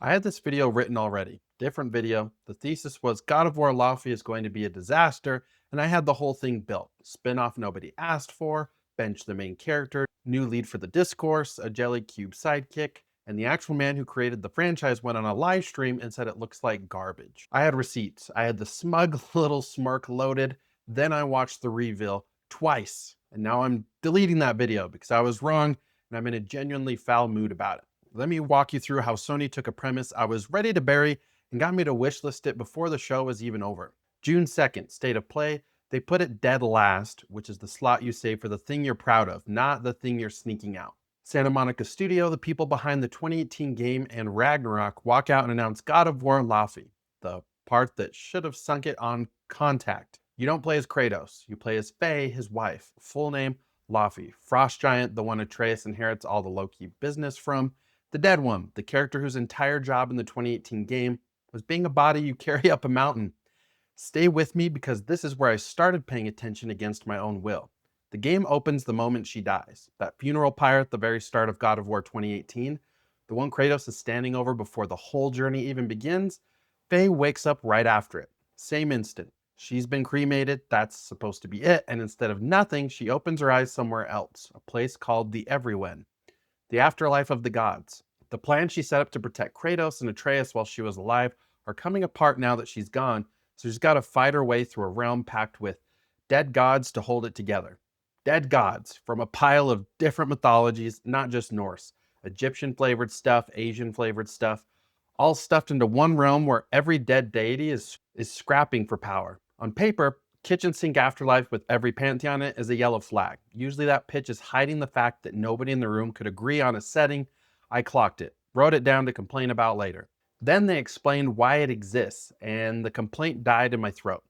I had this video written already, different video. The thesis was God of War Lafy is going to be a disaster, and I had the whole thing built. Spin-off nobody asked for, bench the main character, new lead for the discourse, a jelly cube sidekick, and the actual man who created the franchise went on a live stream and said it looks like garbage. I had receipts. I had the smug little smirk loaded. Then I watched the reveal twice, and now I'm deleting that video because I was wrong and I'm in a genuinely foul mood about it. Let me walk you through how Sony took a premise I was ready to bury and got me to wishlist it before the show was even over. June 2nd, State of Play, they put it dead last, which is the slot you save for the thing you're proud of, not the thing you're sneaking out. Santa Monica Studio, the people behind the 2018 game and Ragnarök, walk out and announce God of War Lafy, the part that should have sunk it on Contact. You don't play as Kratos, you play as Faye, his wife. Full name, Laufey, frost giant, the one Atreus inherits all the low-key business from. The dead one, the character whose entire job in the 2018 game was being a body you carry up a mountain. Stay with me because this is where I started paying attention against my own will. The game opens the moment she dies. That funeral-pyre at the very start of God of War 2018, the one Kratos is standing over before the whole journey even begins, Faye wakes up right after it. Same instant. She's been cremated, that's supposed to be it, and instead of nothing, she opens her eyes somewhere else, a place called the Everywhen, the afterlife of the gods. The plans she set up to protect Kratos and Atreus while she was alive are coming apart now that she's gone, so she's got to fight her way through a realm packed with dead gods to hold it together. Dead gods from a pile of different mythologies, not just Norse. Egyptian flavored stuff, Asian flavored stuff, all stuffed into one realm where every dead deity is scrapping for power. On paper, kitchen sink afterlife with every pantheon in it is a yellow flag. Usually that pitch is hiding the fact that nobody in the room could agree on a setting. I clocked it, wrote it down to complain about later. Then they explained why it exists, and the complaint died in my throat.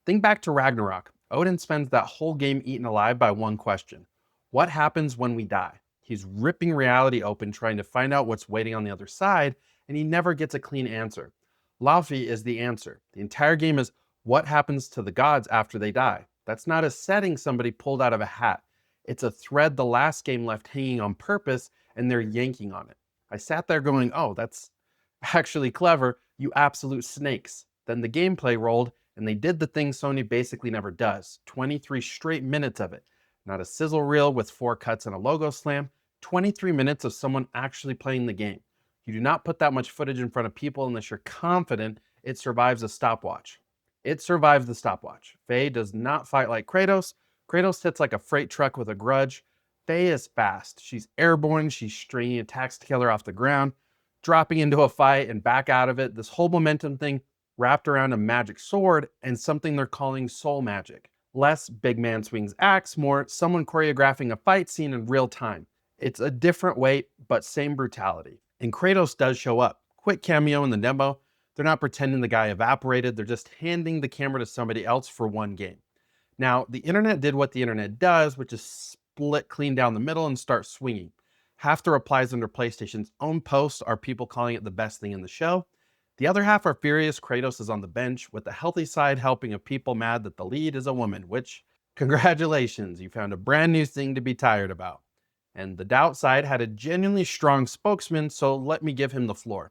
Think back to Ragnarök. Odin spends that whole game eaten alive by one question. What happens when we die? He's ripping reality open trying to find out what's waiting on the other side, and he never gets a clean answer. Laufey is the answer. The entire game is what happens to the gods after they die. That's not a setting somebody pulled out of a hat. It's a thread the last game left hanging on purpose, and they're yanking on it. I sat there going, oh, that's actually clever, you absolute snakes. Then the gameplay rolled, and they did the thing Sony basically never does. 23 straight minutes of it. Not a sizzle reel with 4 cuts and a logo slam. 23 minutes of someone actually playing the game. You do not put that much footage in front of people unless you're confident it survives a stopwatch. It survives the stopwatch. Faye does not fight like Kratos. Kratos sits like a freight truck with a grudge. Faye is fast. She's airborne. She's stringing attacks together off the ground, dropping into a fight and back out of it. This whole momentum thing wrapped around a magic sword and something they're calling soul magic. Less big man swings axe, more someone choreographing a fight scene in real time. It's a different weight, but same brutality. And Kratos does show up. Quick cameo in the demo. They're not pretending the guy evaporated. They're just handing the camera to somebody else for one game. Now, the internet did what the internet does, which is split clean down the middle and start swinging. Half the replies under PlayStation's own posts are people calling it the best thing in the show. The other half are furious Kratos is on the bench, with the healthy side helping of people mad that the lead is a woman, which, congratulations, you found a brand new thing to be tired about. And the doubt side had a genuinely strong spokesman, so let me give him the floor.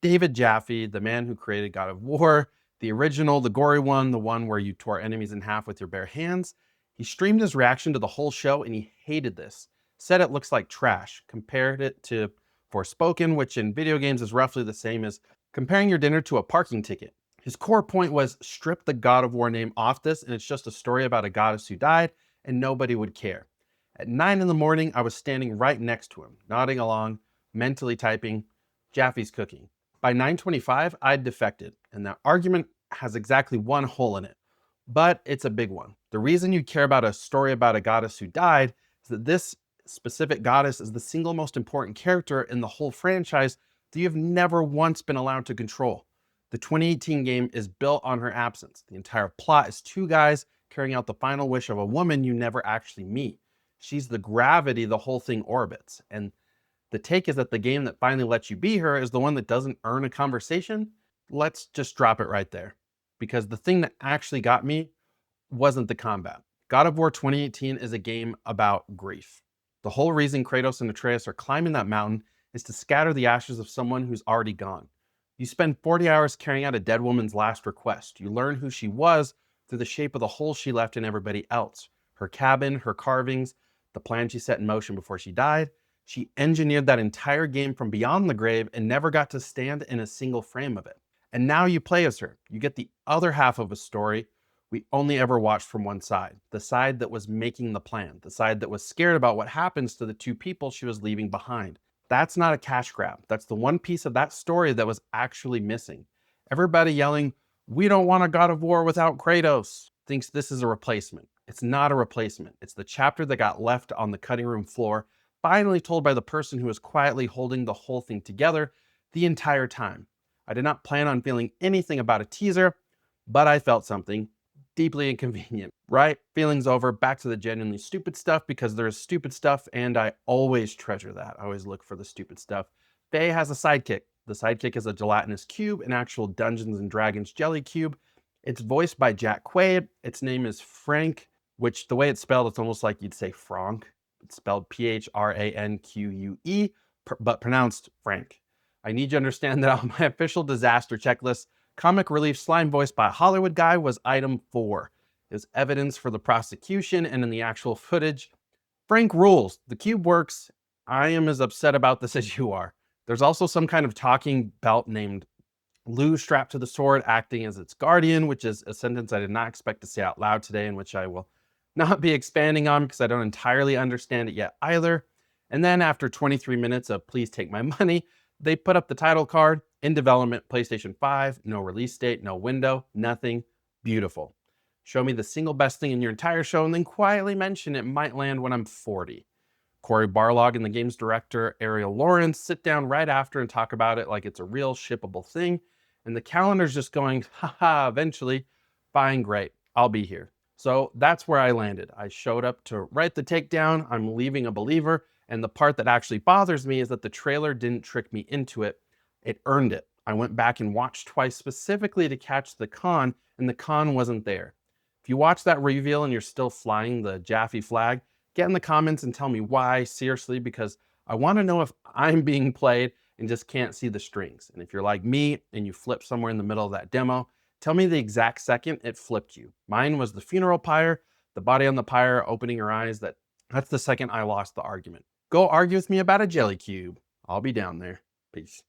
David Jaffe, the man who created God of War, the original, the gory one, the one where you tore enemies in half with your bare hands. He streamed his reaction to the whole show and he hated this. Said it looks like trash, compared it to Forspoken, which in video games is roughly the same as comparing your dinner to a parking ticket. His core point was strip the God of War name off this and it's just a story about a goddess who died and nobody would care. At 9 in the morning, I was standing right next to him, nodding along, mentally typing, Jaffe's cooking. By 9:25, I'd defected, and that argument has exactly one hole in it. But it's a big one. The reason you care about a story about a goddess who died is that this specific goddess is the single most important character in the whole franchise that you've never once been allowed to control. The 2018 game is built on her absence. The entire plot is 2 guys carrying out the final wish of a woman you never actually meet. She's the gravity the whole thing orbits. And the take is that the game that finally lets you be her is the one that doesn't earn a conversation. Let's just drop it right there. Because the thing that actually got me wasn't the combat. God of War 2018 is a game about grief. The whole reason Kratos and Atreus are climbing that mountain is to scatter the ashes of someone who's already gone. You spend 40 hours carrying out a dead woman's last request. You learn who she was through the shape of the hole she left in everybody else. Her cabin, her carvings, the plan she set in motion before she died. She engineered that entire game from beyond the grave and never got to stand in a single frame of it. And now you play as her. You get the other half of a story we only ever watched from one side, the side that was making the plan, the side that was scared about what happens to the two people she was leaving behind. That's not a cash grab. That's the one piece of that story that was actually missing. Everybody yelling, "We don't want a God of War without Kratos," thinks this is a replacement. It's not a replacement. It's the chapter that got left on the cutting room floor, finally told by the person who was quietly holding the whole thing together the entire time. I did not plan on feeling anything about a teaser, but I felt something deeply inconvenient, right? Feelings over, back to the genuinely stupid stuff because there is stupid stuff and I always treasure that. I always look for the stupid stuff. Faye has a sidekick. The sidekick is a gelatinous cube, an actual Dungeons and Dragons jelly cube. It's voiced by Jack Quaid. Its name is Phranque, which the way it's spelled, it's almost like you'd say Phranque. It's spelled Phranque, but pronounced Frank. I need you to understand that on my official disaster checklist, comic relief slime voiced by a Hollywood guy was item 4. There's evidence for the prosecution and in the actual footage. Frank rules. The cube works. I am as upset about this as you are. There's also some kind of talking belt named Lou strapped to the sword, acting as its guardian, which is a sentence I did not expect to say out loud today, and which I will not be expanding on because I don't entirely understand it yet either. And then after 23 minutes of please take my money, they put up the title card, in development, PlayStation 5, no release date, no window, nothing. Beautiful. Show me the single best thing in your entire show and then quietly mention it might land when I'm 40. Corey Barlog and the game's director, Ariel Lawrence, sit down right after and talk about it like it's a real shippable thing. And the calendar's just going, haha, eventually. Fine, great, I'll be here. So that's where I landed. I showed up to write the takedown. I'm leaving a believer. And the part that actually bothers me is that the trailer didn't trick me into it. It earned it. I went back and watched twice specifically to catch the con, and the con wasn't there. If you watch that reveal and you're still flying the Jaffe flag, get in the comments and tell me why, seriously, because I want to know if I'm being played and just can't see the strings. And if you're like me and you flip somewhere in the middle of that demo, tell me the exact second it flipped you. Mine was the funeral-pyre, the body on the pyre opening her eyes. That's the second I lost the argument. Go argue with me about a jelly cube. I'll be down there. Peace.